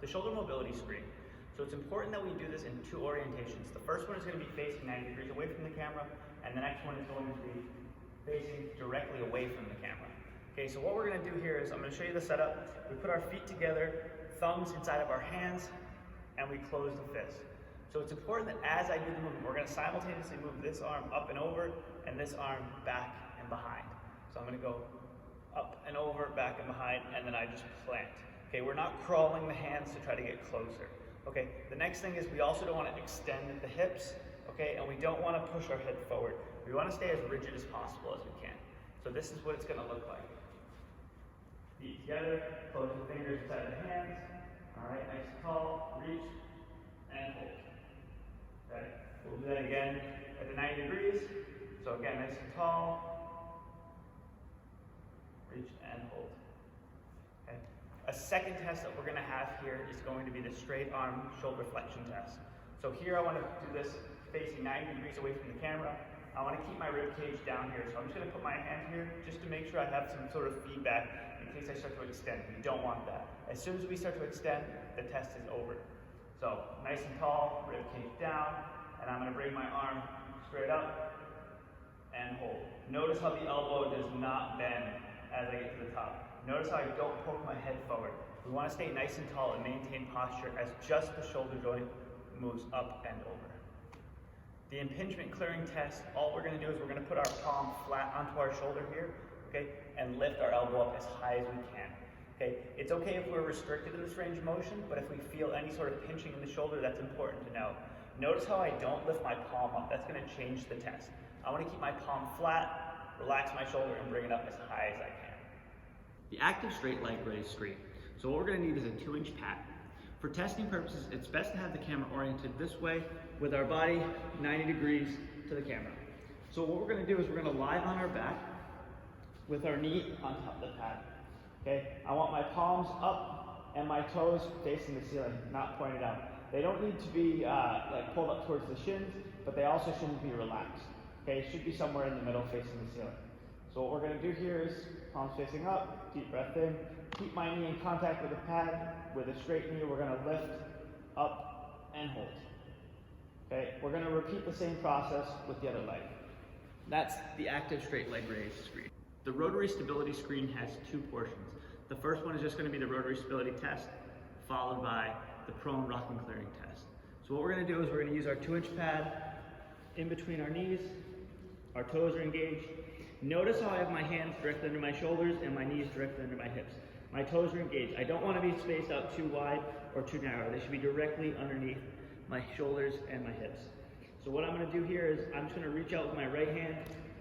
the shoulder mobility screen. So it's important that we do this in two orientations. The first one is going to be facing 90 degrees away from the camera, and the next one is going to be facing directly away from the camera. Okay, so what we're going to do here is I'm going to show you the setup. We put our feet together, thumbs inside of our hands, and we close the fist. So it's important that as I do the movement, we're going to simultaneously move this arm up and over, and this arm back and behind. So I'm going to go up and over, back and behind, and then I just plant. Okay, we're not crawling the hands to try to get closer. Okay, the next thing is we also don't want to extend the hips, okay, and we don't want to push our head forward. We want to stay as rigid as possible as we can. So this is what it's going to look like. Feet together, close the fingers inside the hands. All right, nice and tall, reach, and hold. Okay, we'll do that again at the 90 degrees. So again, nice and tall, reach and hold. Okay. A second test that we're going to have here is going to be the straight arm shoulder flexion test. So here I want to do this facing 90 degrees away from the camera. I want to keep my rib cage down here, so I'm just going to put my hand here just to make sure I have some sort of feedback in case I start to extend. We don't want that. As soon as we start to extend, the test is over. So nice and tall, rib cage down, and I'm going to bring my arm straight up and hold. Notice how the elbow does not bend as I get to the top. Notice how I don't poke my head forward. We want to stay nice and tall and maintain posture as just the shoulder joint moves up and over. The impingement clearing test, all we're going to do is we're going to put our palm flat onto our shoulder here, okay, and lift our elbow up as high as we can. Okay, it's okay if we're restricted in this range of motion, but if we feel any sort of pinching in the shoulder, that's important to know. Notice how I don't lift my palm up. That's going to change the test. I want to keep my palm flat, relax my shoulder, and bring it up as high as I can. The active straight leg raise screen. So what we're going to need is a 2-inch pad. For testing purposes, it's best to have the camera oriented this way with our body 90 degrees to the camera. So what we're going to do is we're going to lie on our back with our knee on top of the pad. Okay, I want my palms up and my toes facing the ceiling, not pointed out. They don't need to be like pulled up towards the shins, but they also shouldn't be relaxed. Okay, it should be somewhere in the middle facing the ceiling. So what we're going to do here is palms facing up, deep breath in, keep my knee in contact with the pad. With a straight knee, we're going to lift up and hold. Okay, we're going to repeat the same process with the other leg. That's the active straight leg raise screen. The rotary stability screen has two portions. The first one is just going to be the rotary stability test, followed by the prone rocking clearing test. So what we're going to do is we're going to use our 2-inch pad in between our knees. Our toes are engaged. Notice how I have my hands directly under my shoulders and my knees directly under my hips. My toes are engaged. I don't want to be spaced out too wide or too narrow. They should be directly underneath my shoulders and my hips. So what I'm going to do here is I'm just going to reach out with my right hand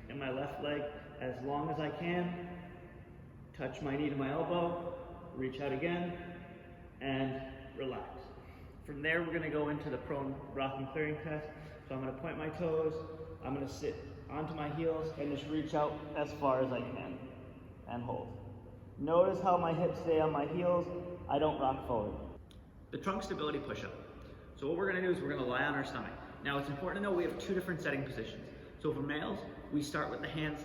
and my left leg as long as I can, touch my knee to my elbow, reach out again, and relax. From there, we're going to go into the prone rocking clearing test. So I'm going to point my toes, I'm going to sit onto my heels and just reach out as far as I can and hold. Notice how my hips stay on my heels. I don't rock forward. The trunk stability push-up. So what we're going to do is we're going to lie on our stomach. Now it's important to know we have two different setting positions. So for males, we start with the hands,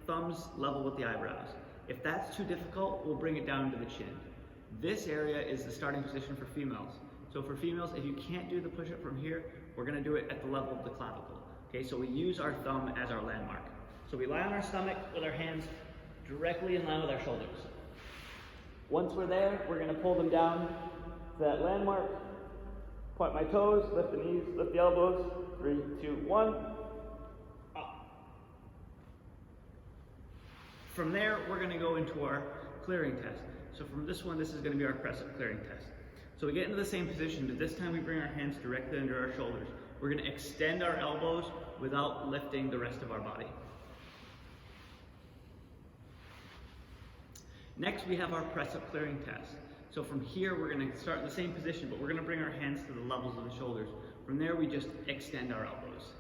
thumbs level with the eyebrows. If that's too difficult, we'll bring it down to the chin. This area is the starting position for females. So for females, if you can't do the push-up from here, we're going to do it at the level of the clavicle. Okay, so we use our thumb as our landmark. So we lie on our stomach with our hands directly in line with our shoulders. Once we're there, we're going to pull them down to that landmark, point my toes, lift the knees, lift the elbows, 3, 2, 1, up. From there, we're going to go into our clearing test. So from this one, this is going to be our press-up clearing test. So we get into the same position, but this time we bring our hands directly under our shoulders. We're going to extend our elbows without lifting the rest of our body. Next, we have our press-up clearing test. So from here, we're going to start in the same position, but we're going to bring our hands to the levels of the shoulders. From there, we just extend our elbows.